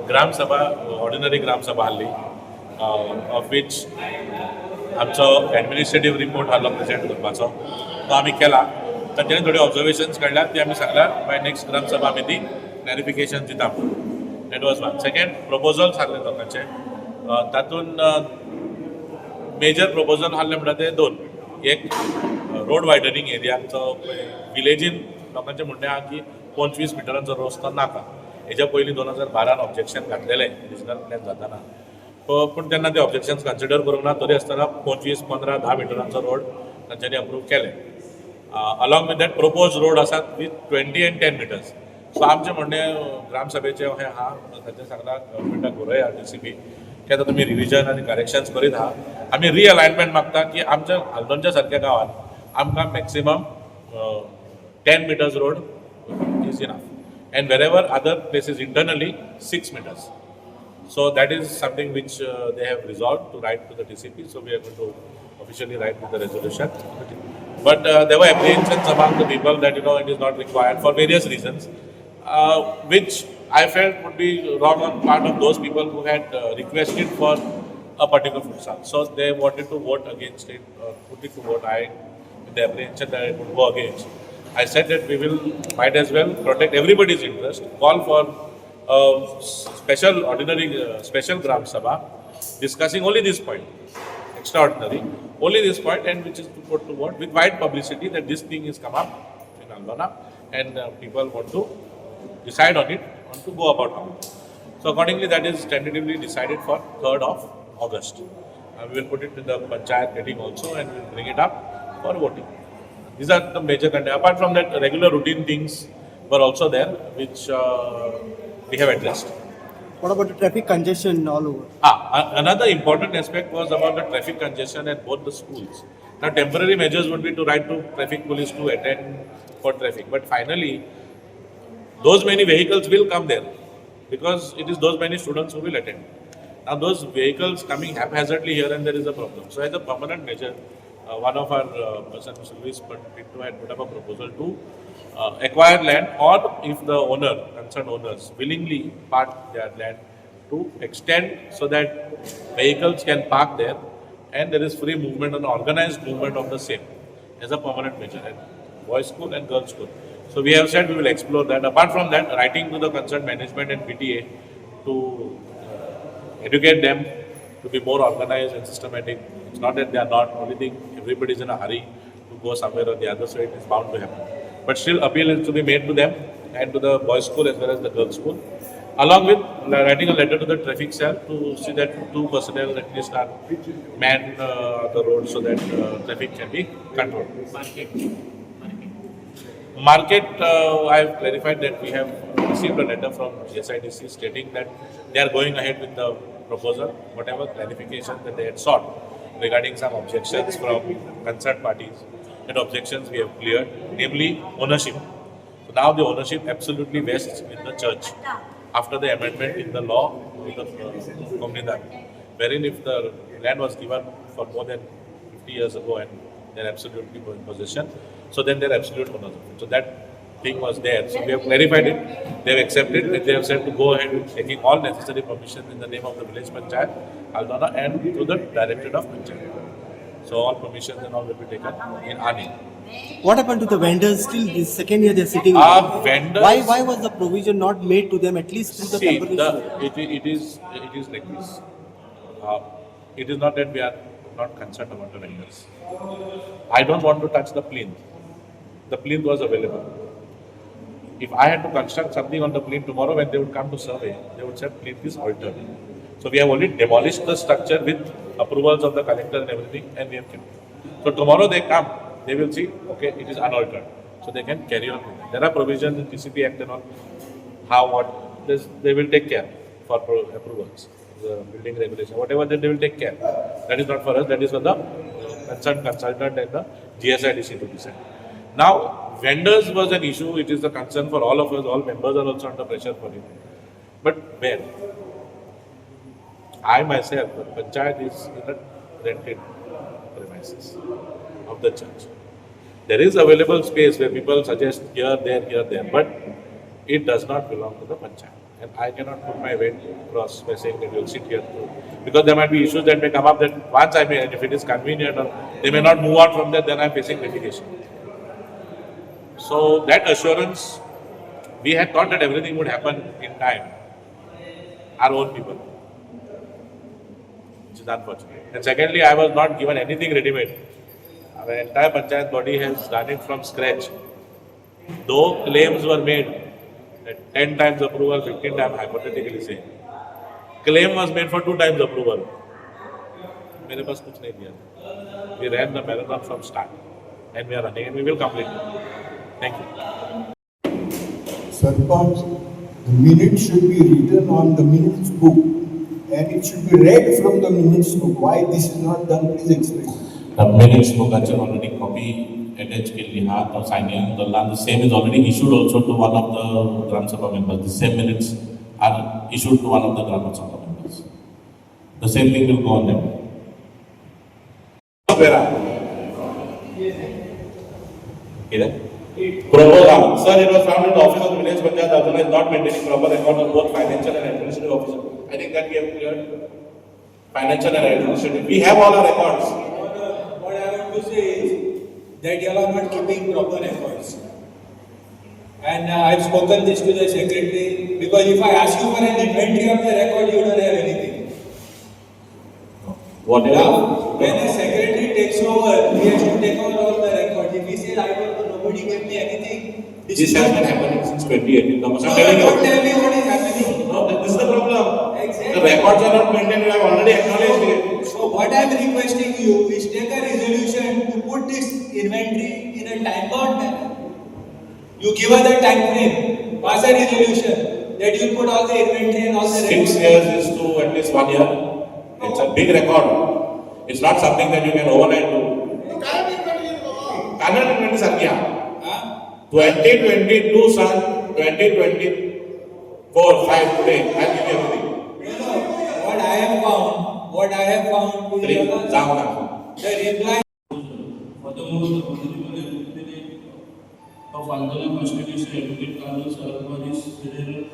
Gram Sabha, ordinary Gram Sabha halli, of which आमचो administrative report आलो present करपाचो तो आमी केला. तांच्यांनी थोडी ऑब्जर्वेशन्स काडल्यात ती आमी सांगल्यार बाय नेक्स्ट ग्राम सभा आमी ती क्लॅरिफिकेशन दिता. That was one. Second, proposals आहले लोकांचे. तातूंत मेजर प्रपोजल आहले म्हणटा ते दोन. एक रोड वायडनिंग एरियाचो विलेजीन लोकांचें म्हणणें आहा की 25 मिटरांचो रस्तो नाका. हेच्या पयलीं 2012 ऑब्जेक्शन घातलेलें रिजनल प्लॅन जाताना. पूण तेन्ना ते ऑब्जेक्शन्स कन्सिडर करूंक ना. तरी आसतना 25, 15, 10 मिटरांचो रोड तांच्यांनी अप्रूव केले. Along with that propose road आसात विथ 20 and 10 मिटर्स. सो आमचें म्हणणें ग्रामसभेचें अशें आहा, ताचें सांगलां गव्हर्मेंटाक बरोया DCP की आतां तुमी रिविजन आनी करेक्शन्स करीत आहा. आमी रिअलायनमेंट मागता की आमच्या आल्दोनच्या सारक्या गांवांत आमकां maximum 10 metres road is enough and wherever other places internally 6 metres. So that is something which they have resolved to write to the DCP. So we are going to officially write with the resolution. But there were apprehensions among the people that it is not required for various reasons, which I felt would be wrong on part of those people who had requested for a particular futsal. So they wanted to vote against it, put it to vote. With the apprehension that it would go against. I said that we will might as well protect everybody's interest, call for special Gram Sabha discussing only this point, extraordinary, only this point, and which is to put to vote with wide publicity that this thing is come up in Aldona and people want to decide on it, want to go about on it. So accordingly, that is tentatively decided for 3rd of August. We will put it in the Panchayat meeting also and we will bring it up for voting. These are the major content. Apart from that, regular routine things were also there, which we have addressed. What about the traffic congestion all over? Another important aspect was about the traffic congestion at both the schools. Now, temporary measures would be to write to traffic police to attend for traffic. But finally, those many vehicles will come there because it is those many students who will attend. Now, those vehicles coming haphazardly here and there is a problem. So, as a permanent measure, one of our person, Mr. Luis Pinto, had put up a proposal to acquire land, or if the concerned owners willingly part their land, to extend so that vehicles can park there and there is free movement and organized movement of the same as a permanent measure at boys school and girls school. So we have said we will explore that. Apart from that, writing to the concerned management and PTA to educate them to be more organized and systematic. It's not that they are not. Only thing, everybody is in a hurry to go somewhere or the other, so it is bound to happen. But still, appeal is to be made to them and to the boys' school as well as the girls' school, along with writing a letter to the traffic cell to see that 2 personnel at least are man the road so that traffic can be controlled. Market, I have clarified that we have received a letter from GSIDC stating that they are going ahead with the proposal, whatever clarification that they had sought regarding some objections from concerned parties. And objections we have cleared, namely ownership. So now the ownership absolutely vests in the church after the amendment in the law of the Comunidad, wherein if the land was given for more than 50 years ago and they're absolutely in possession, so then they're absolute owners of it. So that thing was there. So we have clarified it, they have accepted it, they have said to go ahead with taking all necessary permissions in the name of the village Panchayat, Aldona, and through the Directorate of Panchayat. So all permissions and all will be taken in our name. What happened to the vendors? Still, this second year they're sitting. Vendors. Why was the provision not made to them at least through the temporary? It is like this. It is not that we are not concerned about the vendors. I don't want to touch the plinth. The plinth was available. If I had to construct something on the plinth tomorrow, when they would come to survey, they would say plinth is altered. So we have only demolished the structure with approvals of the collector and everything, and we have kept it. So tomorrow they come, they will see, okay, it is unaltered. So they can carry on with it. There are provisions in TCP Act and all, how, what, they will take care for approvals, the building regulation, whatever they will take care. That is not for us, that is for the concerned consultant and the GSIDC to decide. Now, vendors was an issue, it is a concern for all of us, all members are also under pressure for it. But where? I myself, the Panchayat is in a rented premises of the church. There is available space where people suggest here, there, but it does not belong to the Panchayat. And I cannot put my weight across by saying that you'll sit here too. Because there might be issues that may come up that once I may, and if it is convenient or they may not move on from there, then I'm facing litigation. So that assurance, we had thought that everything would happen in time. Our own people. Which is unfortunate. And secondly, I was not given anything ready-made. Our entire panchayat body has done it from scratch. Though claims were made, that 10 times approval, 15 times, hypothetically saying. Claim was made for 2 times approval. मेरे पास कुछ नहीं दिया. We ran the marathon from start. And we are running and we will complete it. Thank you. Sarpanch, the minutes should be written on the minutes book and it should be read from the minutes book. Why this is not done, please explain. The minutes book already copy attached ke lihat or signing the same is already issued also to one of the Gram Sabha members. The same minutes are issued to one of the Gram Sabha members. The same thing will go on them. Proposal. Sir, it was found in the office of the village panchayat Aldona is not maintaining proper record of both financial and administrative officer. I think that we have cleared financial and administrative. We have all our records. What I want to say is that you are not keeping proper records. And I've spoken this to the secretary because if I ask you for an inventory of the record, you don't have anything. Whatever. Now, when a secretary takes over, he has to take over all the records. If he says, I don't know, nobody gave me anything, This has been happening since 2018. No, don't tell me what is happening. No, this is the problem. Exactly. The records are not maintained. We have already acknowledged it. So what I am requesting you is take a resolution to put this inventory in a time-bound manner. You give us a time frame, pass a resolution that you put all the inventory and all the 6 years is to at least 1 year. It's a big record. It's not something that you can overnight do. Current inventory sir kya? 2022 son, 2024, 5 today. I'll give you everything. What I have found is the reply. Furthermore, the Honorable Representative of Aldona Constitution, Advocate Carlos Alvarez Ferreira,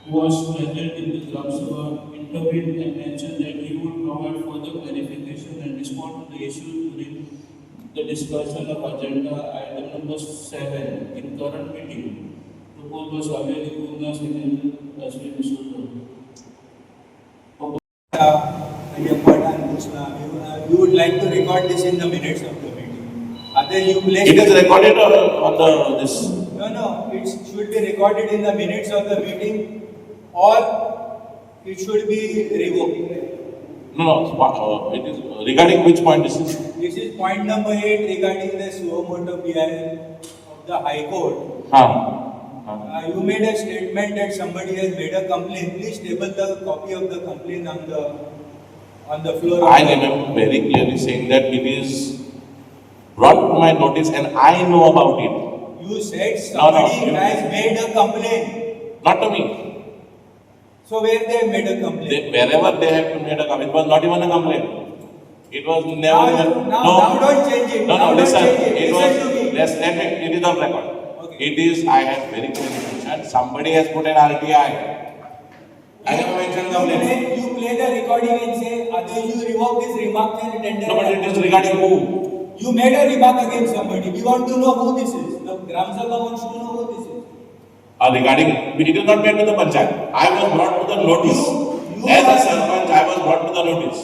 who was present in the Gram Sabha, intervened and mentioned that he would provide further clarification and respond to the issue during the discussion of agenda item number 7 in current meeting. Proposed was available in as we You would like to record this in the minutes of the meeting. Other you place It is recorded on the this. No, it should be recorded in the minutes of the meeting or it should be revoked. No, it is regarding which point this is. This is point number 8 regarding the suo motu PI of the High Court. You made a statement that somebody has made a complaint. Please table the copy of the complaint on the floor. I remember very clearly saying that it is brought to my notice and I know about it. You said somebody has made a complaint. Not to me. So where they made a complaint? Wherever they have made a complaint, it was not even a complaint. It was never. Now don't change it. No, listen. It was. Listen to me. It is on record. Okay. It is. I have very clearly mentioned. Somebody has put an RTI. I have mentioned complaint. You play the recording and say, "Other you revoke this remark and tender." No, but it is regarding who? You made a remark against somebody. We want to know who this is. The Gram Sabha wants to know who this is. Regarding, it is not made to the panchayat. I was brought to the notice. As a sarpanch, I was brought to the notice.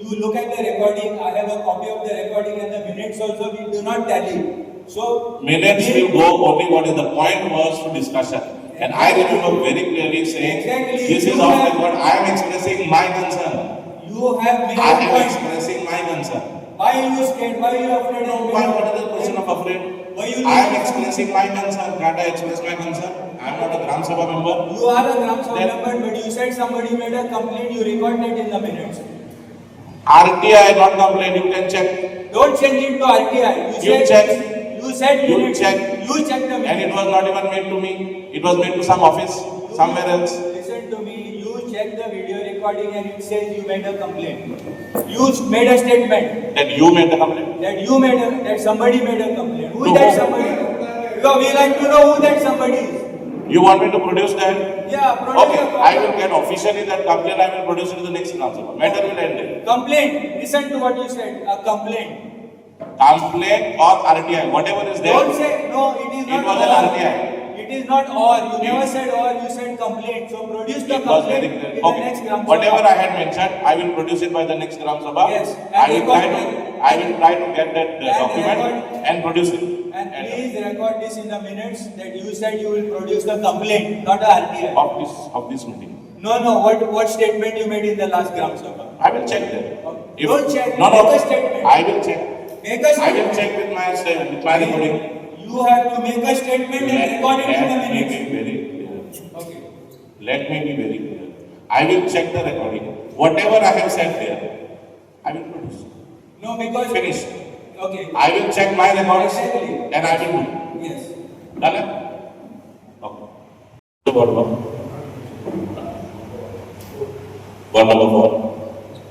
You look at the recording. I have a copy of the recording and the minutes also. We do not tally. So Minutes will go only what is the point was to discussion. And I remember very clearly saying, Exactly. this is off record. I am expressing my concern. you have made I a am point. expressing my concern. Why you scared? Why you afraid of Why, me? what is the question of afraid? Why you I am expressing my concern. Can't I express my concern? I am not a Gram Sabha member. You are a Gram Sabha Then- member, but you said somebody made a complaint. You record that in the minutes. RTI not complaint, you can check. Don't change it to RTI. You check. You said You minutes. check. You check the minutes. And it was not even made to me. It was made to some office, somewhere else. Listen to me. You check the video recording and it says you made a complaint. You made a statement That you made the complaint. that somebody made a complaint. Who To is that whom? somebody? Because we like to know who that somebody is. You want me to produce that? Yeah, produce Okay, the I will get officially that complaint. I will produce it to the next Gram Sabha. Matter will end there. complaint. Listen to what you said. A complaint. Complaint or RTI, whatever is there. Don't say no. It is not. It was or. an RTI. It is not or. You never said or. You said complaint. So produce the It was very complaint clear. in the next Okay. Gram Sabha. Whatever I had mentioned, I will produce it by the next Gram Sabha. Yes. I will And try to get that document record- and produce it. And please record this in the minutes that you said you will produce the complaint, not a RTI. Of this meeting. No. What statement you made in the last Gram Sabha? I will check that. Don't check. No. Make a statement. I will check. Make a I statement. will check with my recording. You have to make a statement and record it in the Let me minutes. be very clear. Okay. Let me be very clear. I will check the recording. Whatever I have said there, I will produce. No, because Finish. Okay. I will check my records Exactly. and I will do. Yes. Done it? Okay. So what about? What number 4?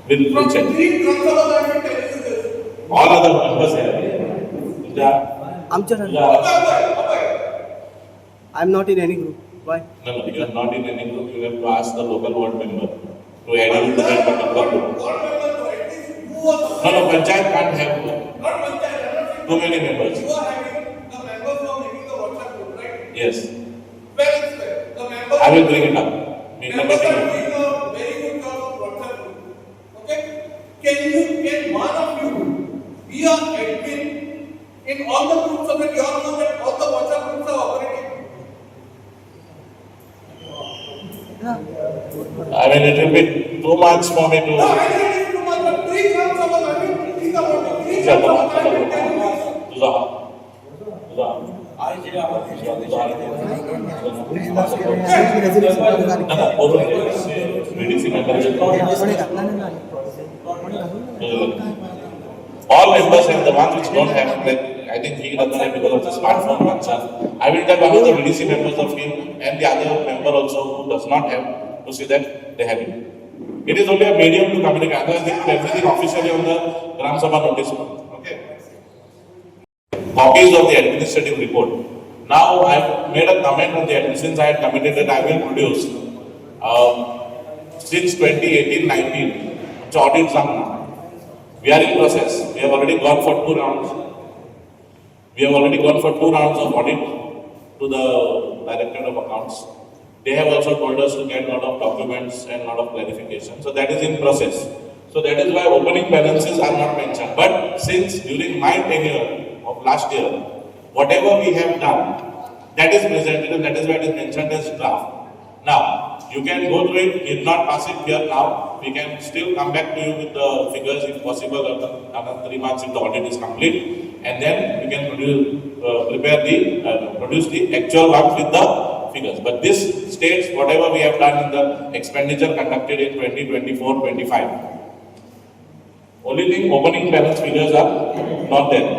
We'll check. All other members here. Yeah. I'm not in any group. Why? No, you are not in any group. You have to ask the local ward member to add you to that particular group. No, Panchayat can't have too many members. Yes. I will bring it up. Meet the meeting. Can one of you be an admin in all the groups so that you all know that all the WhatsApp groups are operating? I mean, it will be too much for me No, to. I think it is too much, but 3 grams of I mean, think about it. 3 grams of I mean, 10 All members and the ones which don't have, like, I think he doesn't have because of the smartphone concern. I will tell one of the VDC members of him and the other member also who does not have to see that they have it. It is only a medium to communicate. Otherwise, they put everything officially on the Gram Sabha notice board. Okay. Copies of the administrative report. Now, I have made a comment on the admin since I had committed that I will produce. Since 2018-19, audits are now. We are in process. We have already gone for 2 rounds. We have already gone for 2 rounds of audit to the Directorate of Accounts. They have also told us to get a lot of documents and a lot of clarification. So that is in process. So that is why opening balances are not mentioned. But since during my tenure of last year, whatever we have done, that is presented and that is why it is mentioned as draft. Now, you can go through it, if not pass it here now, we can still come back to you with the figures if possible after 3 months if the audit is complete, and then we can produce the actual work with the figures. But this states whatever we have done in the expenditure conducted in 2024-25. Only thing, opening balance figures are not there.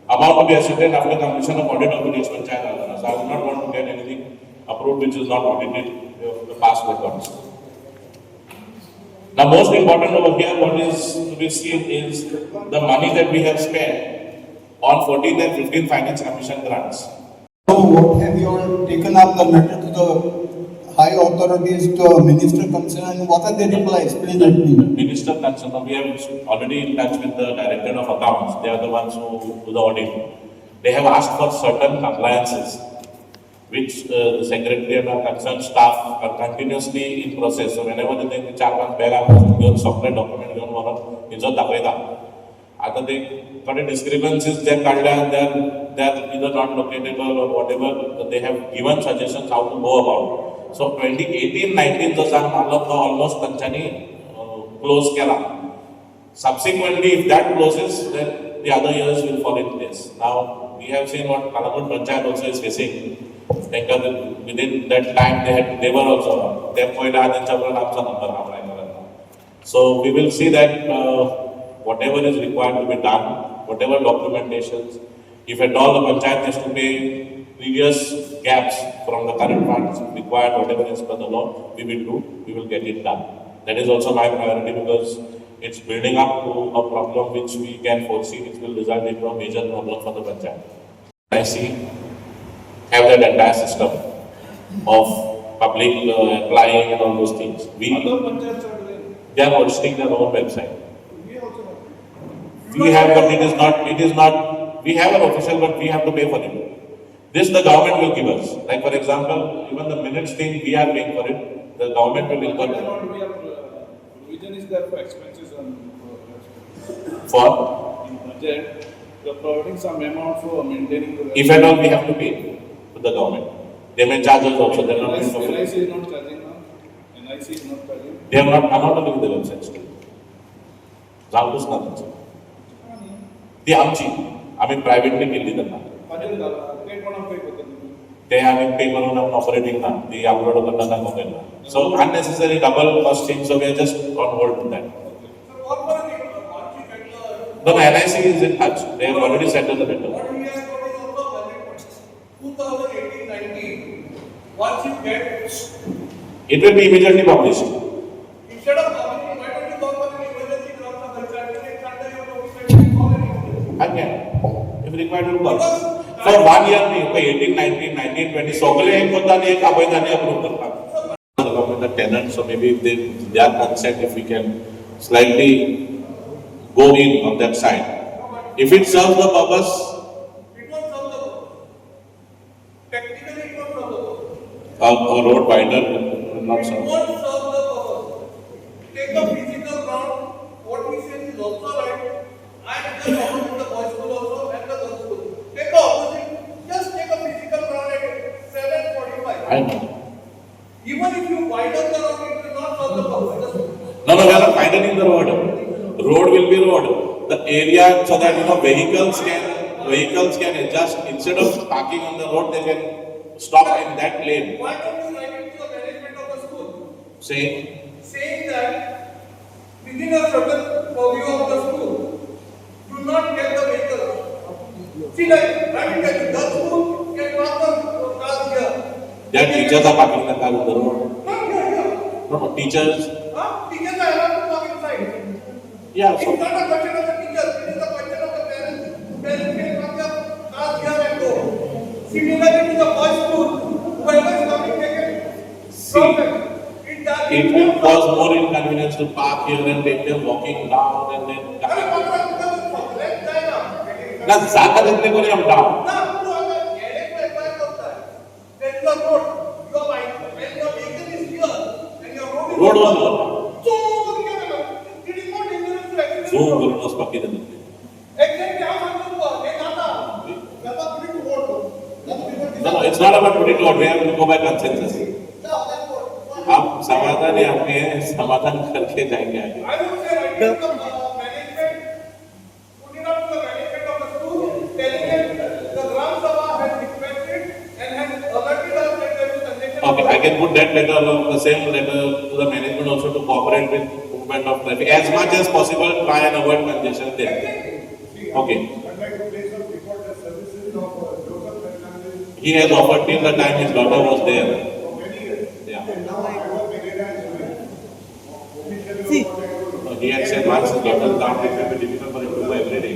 Amount to be ascertained after completion of audit of the Village Panchayat Aldona. So I would not want to get anything approved which is not audited the past records. Now, most important over here, what is to be seen is the money that we have spent on 14th and 15th Finance Commission grants. So what have you all taken up the matter to the high authorities, to minister concerned? What are their replies? Please let me know. Minister concerned, we have already in touch with the Director of Accounts. They are the ones who do the audit. They have asked for certain compliances, which the Secretary and our concerned staff are continuously in process. So whenever they think 4-5 bag आपण घेऊन software document घेऊन वरून इज्जत दाखवता. आता ते थोडे discrepancies जे काढल्या, they are either not locatable or whatever. They have given suggestions how to go about. So 2018-19 जो सांग मारला तो almost त्यांनी close केला. Subsequently, if that closes, then the other years will fall in place. Now we have seen what Kalamud Panchayat also is facing. Within that time they were also so we will see that whatever is required to be done, whatever documentations, if at all the panchayat has to pay previous gaps from the current funds required, whatever is per the law, we will get it done. That is also my priority because it's building up to a problem which we can foresee, which will result into a major problem for the panchayat. I see have that entire system of public applying and all those things. Other panchayats are doing. They are hosting their own website. We also have. We have, but it is not, we have an official, but we have to pay for it. This the government will give us. Like for example, even the minutes thing, we are paying for it. The government will Whether or incur not we have, provision is there for expenses on. for, In budget, we are providing some amount for maintaining the. if at all we have to pay to the government. They may charge us also, they are not paying for NIC it. is not charging now. NIC is not charging. They have not, I'm not looking at the website still. जाऊच ना त्यांचं. ती आमची, आम्ही privately केली त्यांना. Budget झाला, ते कोणा pay करतात तुम्ही? ते आम्ही पे करून आपण ऑपरेटिंग ना ती अपलोड करणं दाखवतो ना. So unnecessary double costing, so we are just on hold with that. So what were the once you get the. No, NIC is in touch. They have already settled the matter. What we have got is also valid. 2018-19, once you get, It will be immediately published. instead of publishing, why don't you go for an emergency grounds of consulting, it's under your notification, call an emergency. Again, if required, will call. For 1 year, we 18, 19, 19, 20, सगळे एक होता एक अभयदानी approve करतात. The government, the tenant, so maybe if they are consent, if we can slightly go in on that side. If it serves the purpose, It won't solve the problem. Technically, it won't solve the problem. a road wider will not It serve. won't solve the problem. Take a physical ground, what we say is also right, and just opposite the boys school also and the girls school. Take the opposite, just take a physical ground at 7:45. I know. Even if you widen the road, it will not solve the problem. Just No, we are not widening the road. Road will be road. The area so that vehicles can adjust instead of parking on the road, they can stop in that lane. why don't you write it to the management of the school, Saying saying that within a certain purview of the school, do not get the vehicle. See, like, write it like the school can park the cars here. that teachers are parking the car on the road. Not here. No, teachers. Teachers are allowed to park inside. Yeah, It's so not a question of the teachers, it is a question of the parents. Parents can park their cars here and go. Similarly to the boys' school, whoever is coming, they can drop them. it will cause more inconvenience to park here and take them walking down and then. अरे पकड़ा तो late जाएगा. ना ज़्यादा देखने को नहीं हम down. ना तू अगर गैरेज में पार्क करता है, there is a road. Your when your vehicle is here and your road is Road was over. So it is not dangerous to accident. Zoom करून उस पक्की दे देते. Accident यहाँ मत हुआ, ये जाता. जाता पूरी टू road. No, it's not about putting to we have to go by consensus. आप समाधान ही आपके हैं, समाधान करके जाएंगे आगे. I would say write to the management, put it up to the management of the school, telling them the Gram Sabha has requested and has alerted us that there is congestion. Okay, I can put that letter, the same letter to the management also to cooperate with movement of traffic as much as possible. Try and avoid congestion there. Okay. I'd like to place a report that services of local personalities He has offered till the time his daughter was there. for many years. Yeah. And now I work in area and See. He had said once his daughter comes, it will be difficult for him to go every day.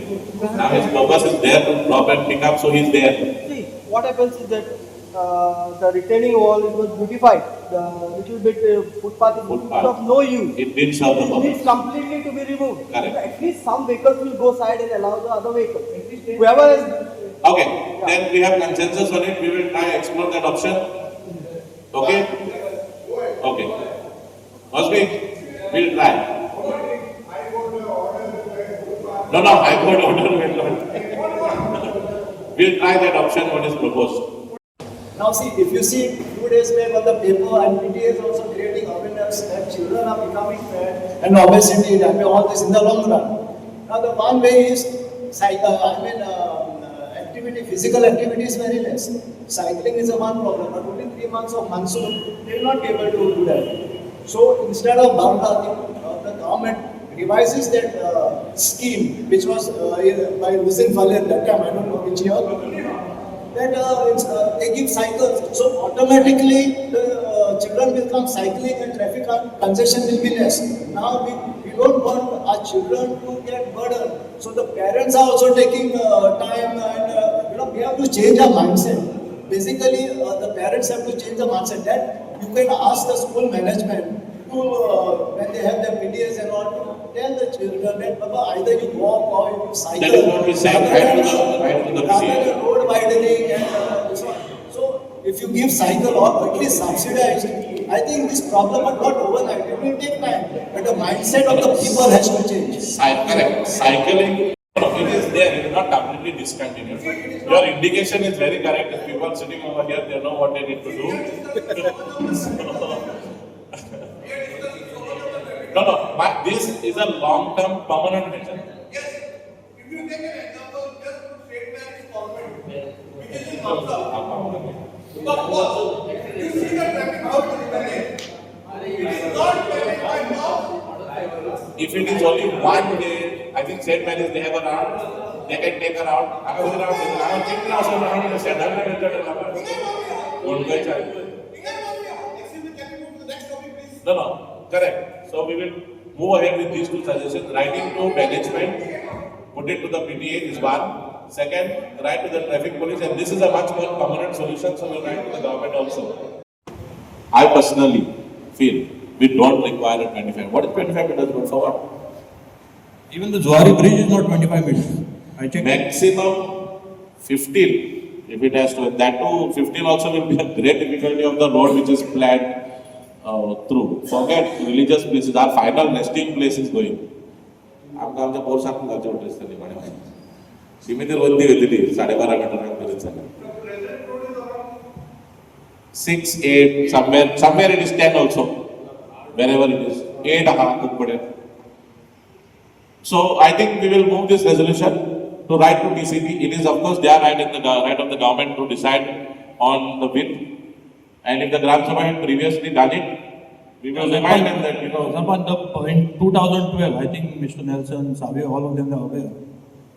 Now his purpose is there to drop and pick up, so he's there. See, what happens is that the retaining wall was beautified. The little bit footpath is Footpath. of no use. It did serve the It purpose. needs completely to be removed. Correct. At least some vehicles will go side and allow the other vehicles. Whoever has Okay, then we have consensus on it. We will try explore that option. Okay? Okay. Must be? We'll try. No, I got order. We'll try that option what is proposed. Now see, if you see 2 days back on the paper, and PTA is also creating awareness that children are becoming fat and obesity, I mean all this in the long run. Now the one way is, activity, physical activity is very less. Cycling is a one problem, but only 3 months of monsoon, they will not be able to do that. So instead of the government revises that scheme, which was by Hussein Fale at that time, I don't know which year, that they give cycles. So automatically the children will come cycling and traffic congestion will be less. Now we don't want our children to get burdened. So the parents are also taking time and we have to change our mindset. basically the parents have to change the mindset that you can ask the school management to, when they have their PTAs and all, to tell the children that Baba, either you walk or you cycle. That is what we said, right to the rather than road widening and this one. So if you give cycle or at least subsidized, I think this problem are not overnight. It will take time, but the mindset of the people has to change. Correct. Cycling, it is there. It is not completely discontinued. Your indication is very correct. If people sitting over here, they know what they need to do. No. This is a long-term permanent measure. Yes. If you take an example, just to state man's government, which is in Futsal. But you see the traffic how it is managed. It is not managed by law. If it is only one day, I think St. Mary's, they have a round, they can take a round. No, correct. So we will move ahead with these two suggestions. Writing to management, put it to the PTA is one. Second, write to the traffic police, and this is a much more permanent solution, so we'll write to the government also. I personally feel we don't require a 25. What is 25 meters good for what? Even the Zuari bridge is not 25 meters. I checked. Maximum 15. If it has to, that too, 15 also will be a great difficulty of the road which is planned through. Forget religious places. Our final resting place is going. आमच्या पोरसात गावचे hotels झाले म्हणे सीमित वरती घेतली 12.5 metre बरेच झाले 6, 8, somewhere it is 10 also, wherever it is 8 खूप पडेल. So I think we will move this resolution to write to TCP. It is of course their right in the right of the government to decide on the width, and if the Gram Sabha had previously done it, we will remind them that In 2012, I think Mr. Nelson, Savia, all of them are aware.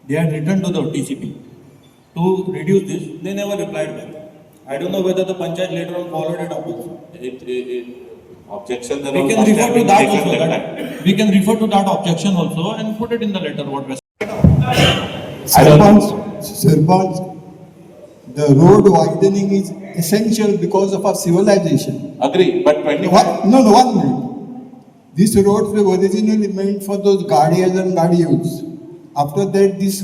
They had written to the TCP to reduce this. They never replied back. I don't know whether the Panchayat later on followed it up also. Objection. We can refer to that also. We can refer to that objection also and put it in the letter. What was? Sarpanch, the road widening is essential because of our civilization. Agree, but 25. No, 1 minute. These roads were originally meant for those Gadiyas and Gadiyus. After that, these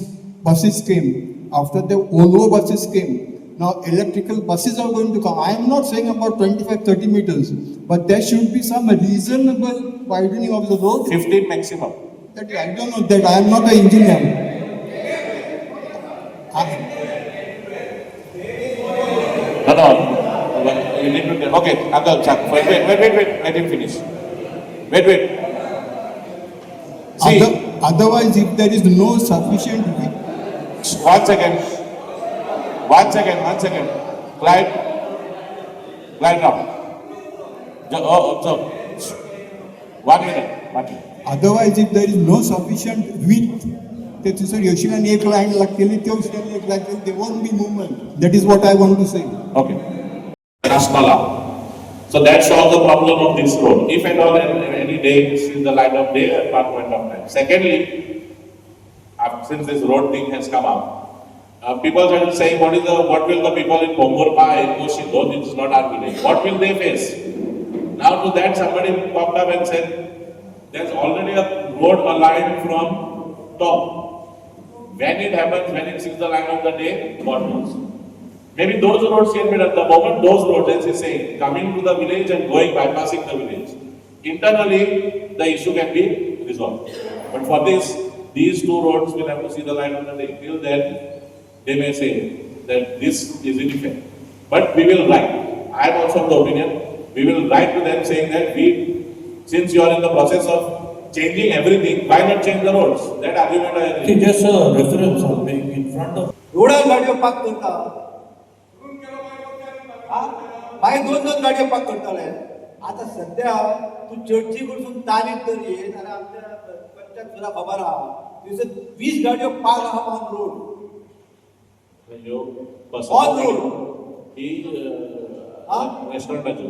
buses came. After the Volvo buses came. Now electrical buses are going to come. I am not saying about 25-30 meters, but there should be some reasonable widening of the road. 15 maximum. That I don't know that. I am not an engineer. No. You need to. Okay, Uncle, wait. Let him finish. Wait. See. Otherwise, if there is no sufficient width. 1 second. Glide down. Observe. 1 minute. Otherwise, if there is no sufficient width, ते दुसऱ्या योशनाने एक line लागतेली त्या योशनाने एक लागतेली, there won't be movement. That is what I want to say. Okay. Rasmala. So that solves the problem of this road. If and all any day since the light of day at one point of time. Secondly, since this road thing has come up, people are saying, what will the people in Pomurpa, in Koshi, though it is not our village, what will they face? Now to that somebody popped up and said, there's already a road aligned from top. When it happens, when it sees the line of the day, God knows. Maybe those roads can be at the moment, those roads, as he's saying, coming to the village and going, bypassing the village. Internally, the issue can be resolved. But for this, these two roads will have to see the line of the day. Till then, they may say that this is in effect. But we will write. I am also of the opinion, we will write to them saying that since you are in the process of changing everything, why not change the roads? That argument I agree. Just a reference I'll make in front of. रोडार गाडयो पाक करता दोन गाडयो पाक करताले आता सध्या तू चर्ची कडसून तारीख तर ये जाल्यार आमच्या पंचायत सुद्धा खबर आहा थंयसर 20 गाडयो पाक आहा ऑन रोड ऑन रोड ही रेस्टॉरंटाची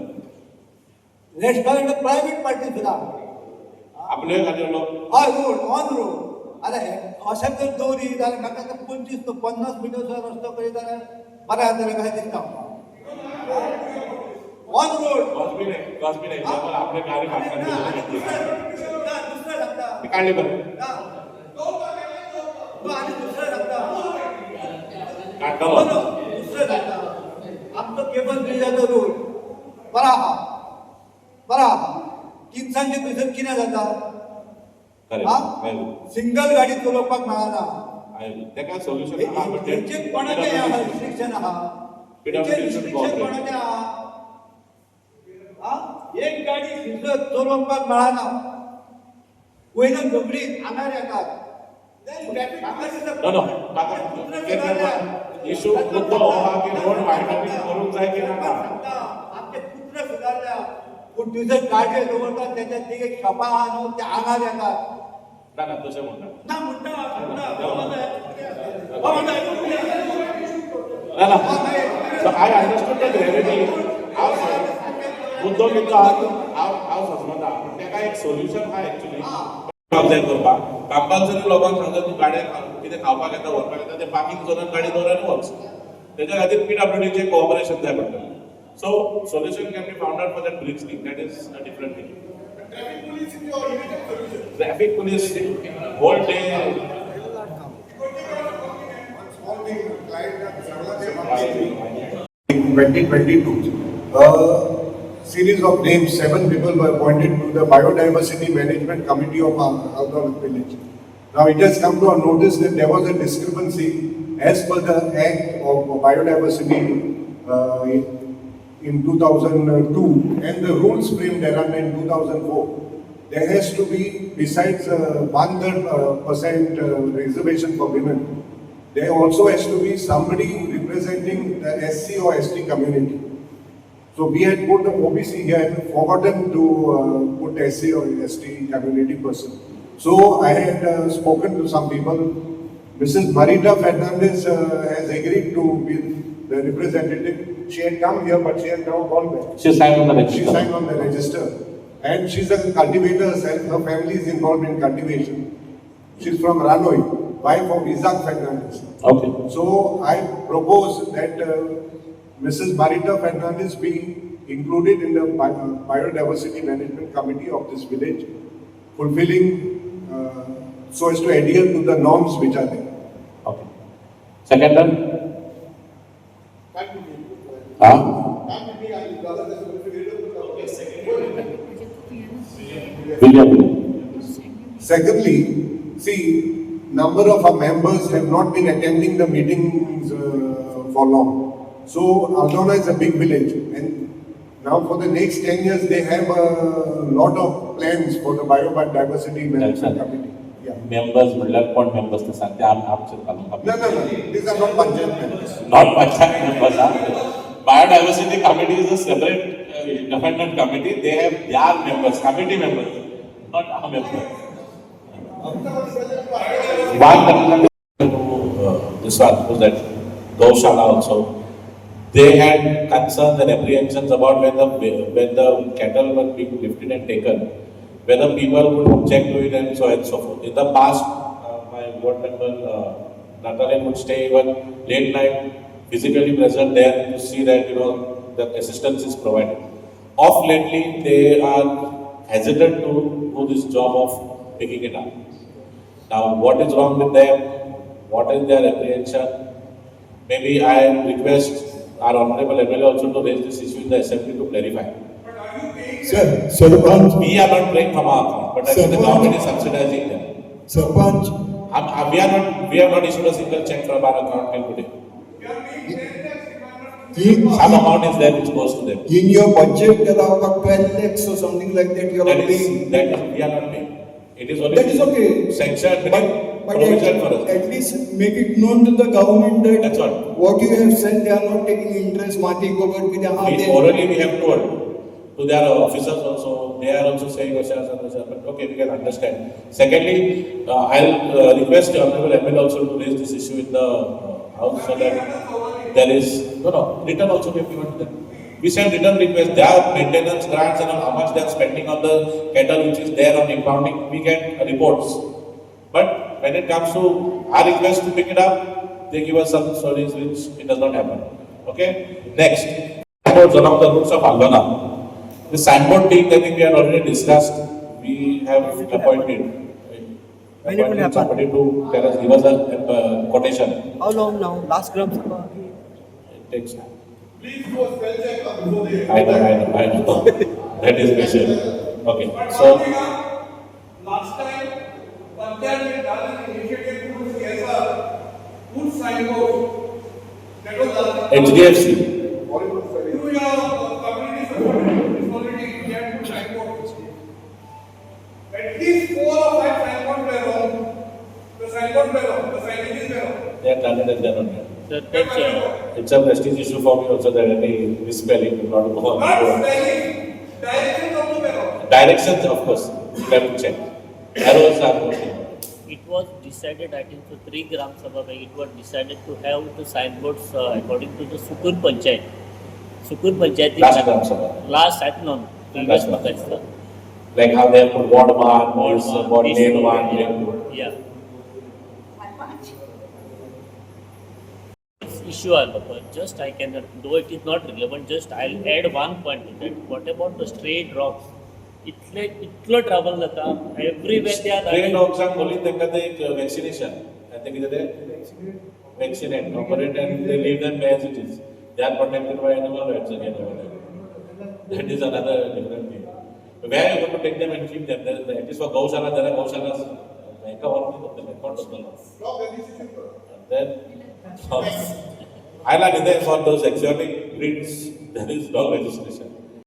रेस्टॉरंट प्रायव्हेट पार्टी सुद्धा आपले गाडयो लोक हय रोड ऑन रोड अरे अशें जर दवरी जाल्यार म्हाका 25 to 50 मिटर रस्तो करीत जाल्यार बरें जातलें कशें दिसता One road. कॉस्मिन एक्झाम्पल आपले कार्य दुसरं सांगता. काढले बरं आणि दुसरं सांगता. काढलं दुसरं सांगता. आमचं केबल ब्रिजाचो रोड बरा आहा. किमसांचे पयसत कितें जाता? सिंगल गाडी चलोवपाक मेळना. तेका सोल्युशन हेंचे कोणाचें रिस्ट्रिक्शन आहा? रिस्ट्रिक्शन कोणाचें आहा? एक गाडी चलोवपाक मेळना. वयल्यान झगडीत आंगार येतात. इशू मुद्दो हो हा की रोड वायडनिंग करूंक जाय की नाका. आमचे पुत्र सुदारल्या पूण तुझे गाडये दवरतात त्याच्यात ते एक शॉपा आहा न्हू ते आंगार येतात. ना तशें म्हणटा ना म्हणटा So I understood the gravity. मुद्दो कितलो आहा हांव समजता पूण तेका एक सोल्युशन आहा एक्चुअली ऑब्जर्व करपाक. कंपल्सरी लोकांक सांगता तूं गाडये कितें खावपाक येता व्हरपाक येता ते पार्किंग झोनान गाडी दवर आनी वच. तेच्या खातीर PWDचें कोऑपरेशन जाय पडटलें. So solution can be found out for that bridge thing. That is a different thing. Traffic police whole day. In 2022, a series of names, 7 people were appointed to the Biodiversity Management Committee of Aldona village. Now it has come to our notice that there was a discrepancy as per the Act of Biodiversity in 2002 and the rules framed thereafter in 2004. There has to be, besides 1/3% reservation for women, there also has to be somebody representing the SC or ST community. So we had put the OBC here and forgotten to put SC or ST community person. So I had spoken to some people. Mrs. Marita Fernandez has agreed to be the representative. She had come here, but she had now gone back. She signed on the register. She signed on the register. And she's a cultivator herself. Her family is involved in cultivation. She's from Ranoi, wife of Isaac Fernandez. Okay. So I propose that Mrs. Marita Fernandez be included in the Biodiversity Management Committee of this village, fulfilling so as to adhere to the norms which are there. Okay. Second one. William. Secondly, see, number of our members have not been attending the meetings for long. So Aldona is a big village, and now for the next 10 years they have a lot of plans for the Biodiversity Management Committee. Yeah. Members, कोण members ते सांगते आमचे No, these are not Panchayat members. Not Panchayat members. Biodiversity Committee is a separate independent committee. They have their members, committee members, not our members. One this one was that Gaushala also. They had concerns and apprehensions about when the cattle were being lifted and taken, whether people would object to it and so on and so forth. In the past, my board member Nathaniel would stay even late night, physically present there to see that the assistance is provided. Of lately, they are hesitant to do this job of picking it up. Now, what is wrong with them? What is their apprehension? Maybe I request our honorable MLA also to raise this issue in the assembly to clarify. Sir, Sarpanch, We are not paying from our account, but I think the government is subsidizing them. Sarpanch, We have not issued a single check from our account till today. Some amount is there which goes to them. in your budget there are about 12 lakhs or something like that you are paying. That is, we are not paying. It is only That is okay. sanctioned But provision for us. at least make it known to the government that That's all. what you have said they are not taking interest. Mati Gobar ki Orally we have told to their officers also. They are also saying, but okay, we can understand. Secondly, I'll request the honorable MLA also to raise this issue in the house so that there is return also we have given to them. We send return request, their maintenance grants and how much they are spending on the cattle which is there on impounding, we get reports. But when it comes to our request to pick it up, they give us some stories which it does not happen. Okay? Next. Signboards along the routes of Aldona. The signboard thing, I think we had already discussed. We have appointed. When it will happen? Somebody to tell us, give us a quotation. How long now? Last Gram Sabha? It takes time. Please do a spell check before they. I know. That is patient. Okay, But so one thing, last time, Panchayat had done an initiative to CSR, put signboards. That was last. HDFC. Through your community responsibility, we had put signboards. At least 4 or 5 signboards were wrong. The signboards were wrong, the signages were wrong. They have done it and done it. That's It's a prestige issue for me also that any misspelling will not go on. Not spelling, directions also were wrong. Directions, of course, you have to check. Arrows are working. It was decided, I think, for 3 Gram Sabha, where it was decided to have the signboards according to the Sukur Panchayat. Sukur Panchayat. Last Gram Sabha. Last, I don't know, previous Last one. Pakistan. Like how they have put ward one, ward lane one, lane two. Yeah. Issue just I cannot, though it is not relevant, just I'll add one point to that. What about the stray dogs? Itlo trouble lata everywhere they are Stray running. dogs are only the vaccination. I think they vaccinate, operate, and they leave them as it is. They are protected by animal rights again over there. That is another different thing. Where are you going to take them and keep them? At least for Gaushala, there are Gaushalas. Then, I'll for those exotic breeds, there is no registration.